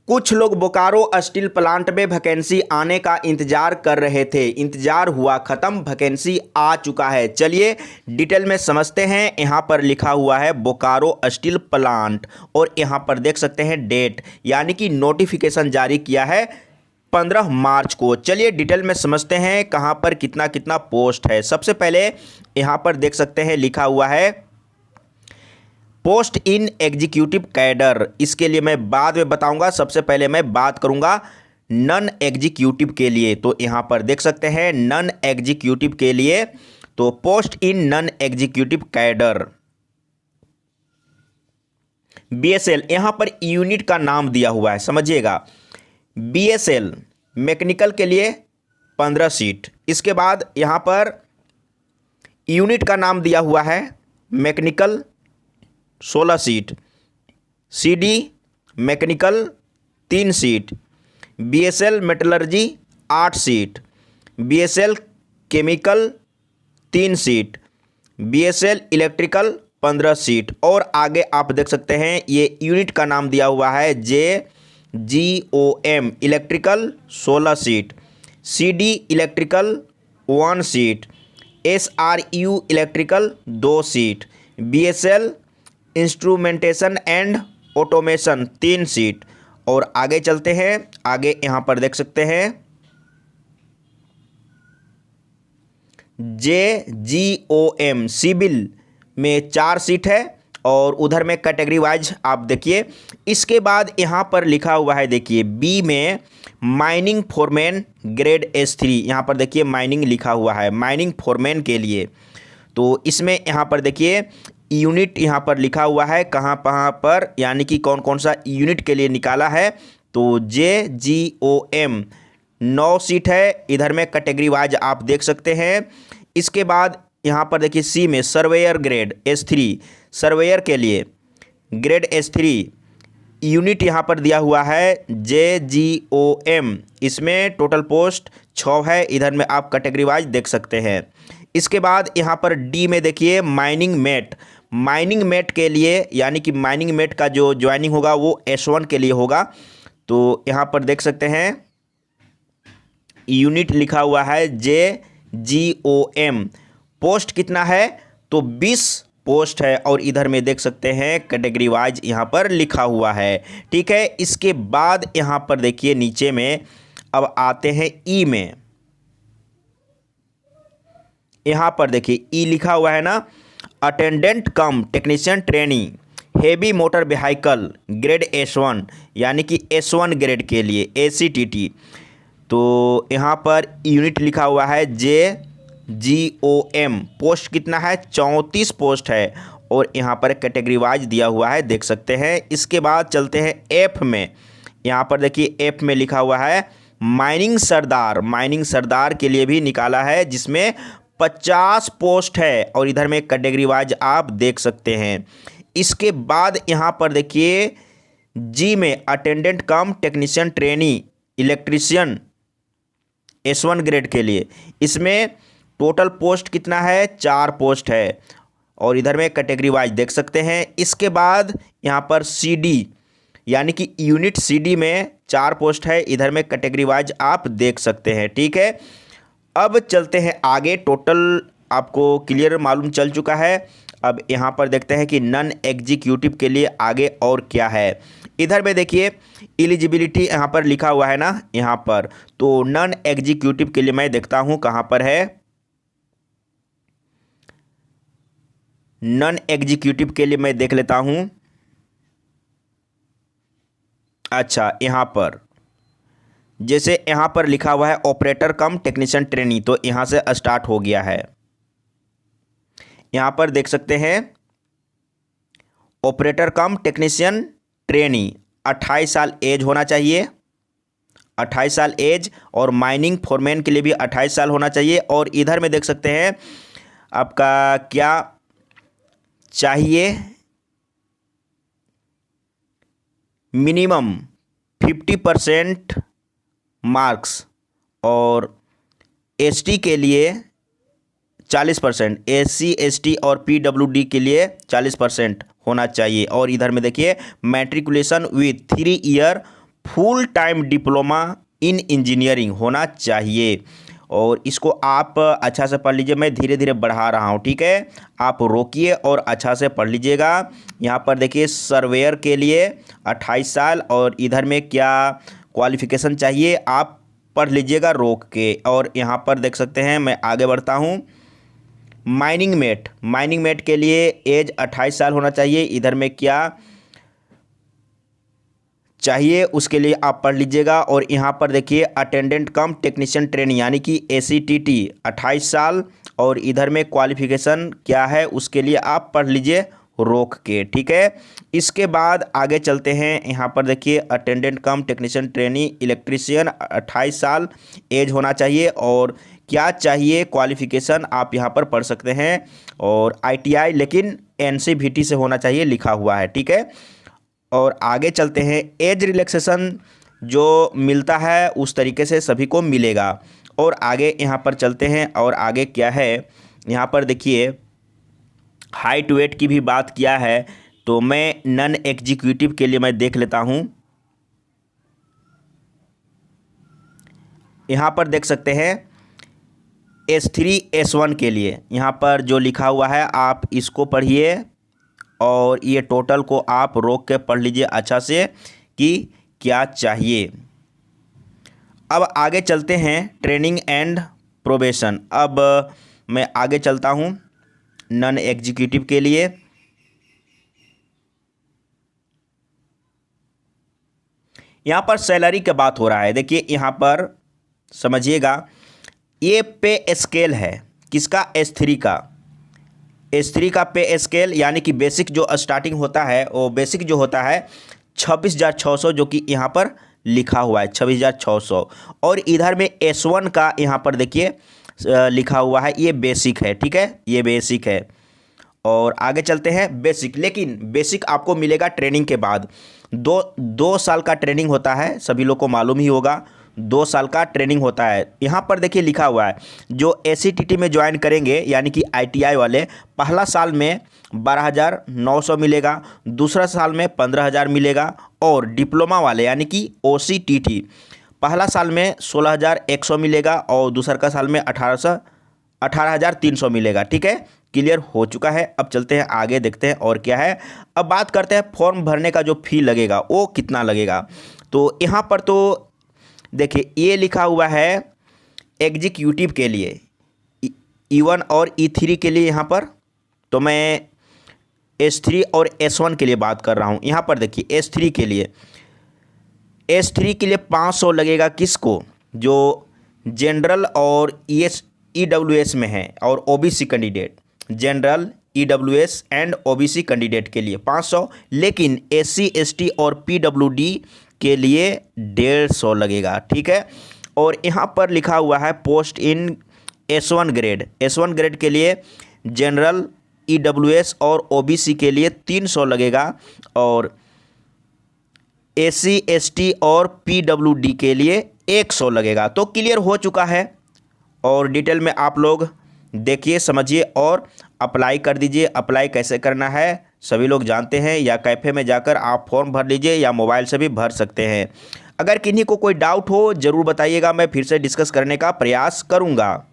कुछ लोग Bokaro steel plant में वैकेंसी आने का इंतजार कर रहे थे। इंतजार हुआ खत्म, वैकेंसी आ चुका है। चलिए डिटेल में समझते हैं। यहाँ पर लिखा हुआ है बोकारो स्टील प्लांट और यहाँ पर देख सकते हैं डेट, यानी कि नोटिफिकेशन जारी किया है 15 मार्च को। चलिए डिटेल में समझते हैं कहाँ पर कितना कितना पोस्ट है। सबसे पहले यहाँ पर देख सकते हैं लिखा हुआ है पोस्ट इन एग्जीक्यूटिव कैडर। इसके लिए मैं बाद में बताऊंगा, सबसे पहले मैं बात करूंगा नॉन एग्जीक्यूटिव के लिए। तो यहां पर देख सकते हैं नॉन एग्जीक्यूटिव के लिए, तो post in non executive cadre BSL. यहां पर यूनिट का नाम दिया हुआ है, समझिएगा। बीएसएल मैकेनिकल के लिए 15 सीट। इसके बाद यहां पर यूनिट का नाम दिया हुआ है mechanical 16 seat, CD mechanical 3 seat, BSL metallurgy 8 seat, BSL chemical 3 seat, BSL electrical 15 seat. और आगे आप देख सकते हैं ये यूनिट का नाम दिया हुआ है JGOM electrical 16 seat, CD electrical 1 seat, SRU electrical 2 seat, BSL instrumentation and automation 3 seat. और आगे चलते हैं, आगे यहां पर देख सकते हैं JGOM सिविल में 4 सीट है और उधर में कैटेगरी वाइज आप देखिए। इसके बाद यहां पर लिखा हुआ है, देखिए बी में माइनिंग फोरमैन ग्रेड S3। यहां पर देखिए माइनिंग लिखा हुआ है, माइनिंग फोरमैन के लिए। तो इसमें यहां पर देखिए यूनिट यहाँ पर लिखा हुआ है कहाँ पर, यानी कि कौन कौन सा यूनिट के लिए निकाला है। तो JGOM 9 सीट है, इधर में कैटेगरी वाइज आप देख सकते हैं। इसके बाद यहाँ पर देखिए सी में सर्वेयर ग्रेड S3, सर्वेयर के लिए ग्रेड S3 यूनिट यहाँ पर दिया हुआ है JGOM। इसमें टोटल पोस्ट 6 है, इधर में आप कैटेगरी वाइज देख सकते हैं। इसके बाद यहाँ पर डी में देखिए माइनिंग मेट, माइनिंग मेट के लिए, यानी कि माइनिंग मेट का जो ज्वाइनिंग होगा वो S1 के लिए होगा। तो यहाँ पर देख सकते हैं यूनिट लिखा हुआ है JGOM। पोस्ट कितना है, तो 20 पोस्ट है और इधर में देख सकते हैं कैटेगरी वाइज यहाँ पर लिखा हुआ है। ठीक है, इसके बाद यहाँ पर देखिए नीचे में अब आते हैं ई में। यहाँ पर देखिए ई लिखा हुआ है ना, अटेंडेंट कम technician training heavy motor vehicle grade S1, यानी कि S1 ग्रेड के लिए ACTT। तो यहाँ पर यूनिट लिखा हुआ है JGOM। पोस्ट कितना है, 34 पोस्ट है और यहाँ पर कैटेगरी वाइज दिया हुआ है, देख सकते हैं। इसके बाद चलते हैं एफ में। यहाँ पर देखिए एफ में लिखा हुआ है माइनिंग सरदार, माइनिंग सरदार के लिए भी निकाला है जिसमें 50 पोस्ट है और इधर में कैटेगरी वाइज आप देख सकते हैं। इसके बाद यहाँ पर देखिए जी में अटेंडेंट कम technician trainee electrician S1 grade के लिए, इसमें टोटल पोस्ट कितना है, 4 पोस्ट है और इधर में कैटेगरी वाइज देख सकते हैं। इसके बाद यहाँ पर CD, यानी कि यूनिट CD में 4 पोस्ट है, इधर में कैटेगरी वाइज आप देख सकते हैं। ठीक है, अब चलते हैं आगे। टोटल आपको क्लियर मालूम चल चुका है। अब यहाँ पर देखते हैं कि नॉन एग्जीक्यूटिव के लिए आगे और क्या है। इधर में देखिए एलिजिबिलिटी यहाँ पर लिखा हुआ है ना, यहाँ पर। तो नॉन एग्जीक्यूटिव के लिए मैं देखता हूँ कहाँ पर है। नॉन एग्जीक्यूटिव के लिए मैं देख लेता हूँ। अच्छा, यहाँ पर जैसे यहाँ पर लिखा हुआ है ऑपरेटर कम टेक्नीशियन ट्रेनी, तो यहाँ से स्टार्ट हो गया है। यहाँ पर देख सकते हैं ऑपरेटर कम टेक्नीशियन ट्रेनी 28 साल एज होना चाहिए, 28 साल एज। और माइनिंग फोरमैन के लिए भी 28 साल होना चाहिए। और इधर में देख सकते हैं आपका क्या चाहिए, मिनिमम 50% मार्क्स और ST के लिए 40%, SC ST और PWD के लिए 40% होना चाहिए। और इधर में देखिए matriculation with 3 year full time diploma in engineering होना चाहिए। और इसको आप अच्छा से पढ़ लीजिए, मैं धीरे धीरे बढ़ा रहा हूँ, ठीक है, आप रोकिए और अच्छा से पढ़ लीजिएगा। यहाँ पर देखिए सर्वेयर के लिए 28 साल, और इधर में क्या क्वालिफ़िकेशन चाहिए आप पढ़ लीजिएगा रोक के। और यहाँ पर देख सकते हैं, मैं आगे बढ़ता हूँ। माइनिंग मेट के लिए एज 28 साल होना चाहिए, इधर में क्या चाहिए उसके लिए आप पढ़ लीजिएगा। और यहाँ पर देखिए अटेंडेंट कम टेक्नीशियन ट्रेनिंग यानी कि ACTT 28 साल, और इधर में क्वालिफ़िकेशन क्या है उसके लिए आप पढ़ लीजिए रोक के, ठीक है। इसके बाद आगे चलते हैं। यहाँ पर देखिए अटेंडेंट कम टेक्नीशियन ट्रेनिंग इलेक्ट्रीशियन 28 साल एज होना चाहिए, और क्या चाहिए क्वालिफ़िकेशन आप यहाँ पर पढ़ सकते हैं। और ITI लेकिन NCVT से होना चाहिए लिखा हुआ है, ठीक है। और आगे चलते हैं। एज रिलैक्सेशन जो मिलता है उस तरीके से सभी को मिलेगा। और आगे यहाँ पर चलते हैं, और आगे क्या है यहाँ पर देखिए हाइट वेट की भी बात किया है, तो मैं नॉन एग्जीक्यूटिव के लिए मैं देख लेता हूँ। यहाँ पर देख सकते हैं S3 S1 के लिए यहाँ पर जो लिखा हुआ है आप इसको पढ़िए, और ये टोटल को आप रोक के पढ़ लीजिए अच्छा से कि क्या चाहिए। अब आगे चलते हैं ट्रेनिंग एंड प्रोबेशन। अब मैं आगे चलता हूँ नॉन एग्जीक्यूटिव के लिए। यहाँ पर सैलरी की बात हो रहा है, देखिए यहाँ पर समझिएगा, ये पे स्केल है किसका, S3 का पे स्केल, यानी कि बेसिक जो स्टार्टिंग होता है वो बेसिक जो होता है 26,600, जो कि यहाँ पर लिखा हुआ है 26,600। और इधर में S1 का यहाँ पर देखिए लिखा हुआ है, ये बेसिक है, ठीक है, ये बेसिक है। और आगे चलते हैं बेसिक, लेकिन बेसिक आपको मिलेगा ट्रेनिंग के बाद। दो साल का ट्रेनिंग होता है, सभी लोग को मालूम ही होगा, 2 साल का ट्रेनिंग होता है। यहाँ पर देखिए लिखा हुआ है जो ACTT में ज्वाइन करेंगे यानी कि ITI वाले, पहला साल में 12,900 मिलेगा, दूसरा साल में 15,000 मिलेगा, और डिप्लोमा वाले यानी कि OCTT पहला साल में 16,100 मिलेगा, और दूसरा का साल में 18,300 मिलेगा, ठीक है। क्लियर हो चुका है। अब चलते हैं आगे, देखते हैं और क्या है। अब बात करते हैं फॉर्म भरने का जो फी लगेगा वो कितना लगेगा। तो यहाँ पर तो देखिए ये लिखा हुआ है एग्जीक्यूटिव के लिए E1 और E3 के लिए, यहाँ पर तो मैं S3 और S1 के लिए बात कर रहा हूँ। यहाँ पर देखिए S3 के लिए 500 लगेगा किसको, जो जनरल और EWS में है, और OBC candidate, general EWS and OBC candidate के लिए 500, लेकिन SC ST और PWD के लिए 150 लगेगा, ठीक है। और यहाँ पर लिखा हुआ है पोस्ट इन S1 ग्रेड के लिए जनरल EWS और OBC के लिए 300 लगेगा, और SC ST और PWD के लिए 100 लगेगा। तो क्लियर हो चुका है, और डिटेल में आप लोग देखिए समझिए और अप्लाई कर दीजिए। अप्लाई कैसे करना है सभी लोग जानते हैं, या कैफ़े में जाकर आप फॉर्म भर लीजिए, या मोबाइल से भी भर सकते हैं। अगर किन्हीं को कोई डाउट हो ज़रूर बताइएगा, मैं फिर से डिस्कस करने का प्रयास करूँगा।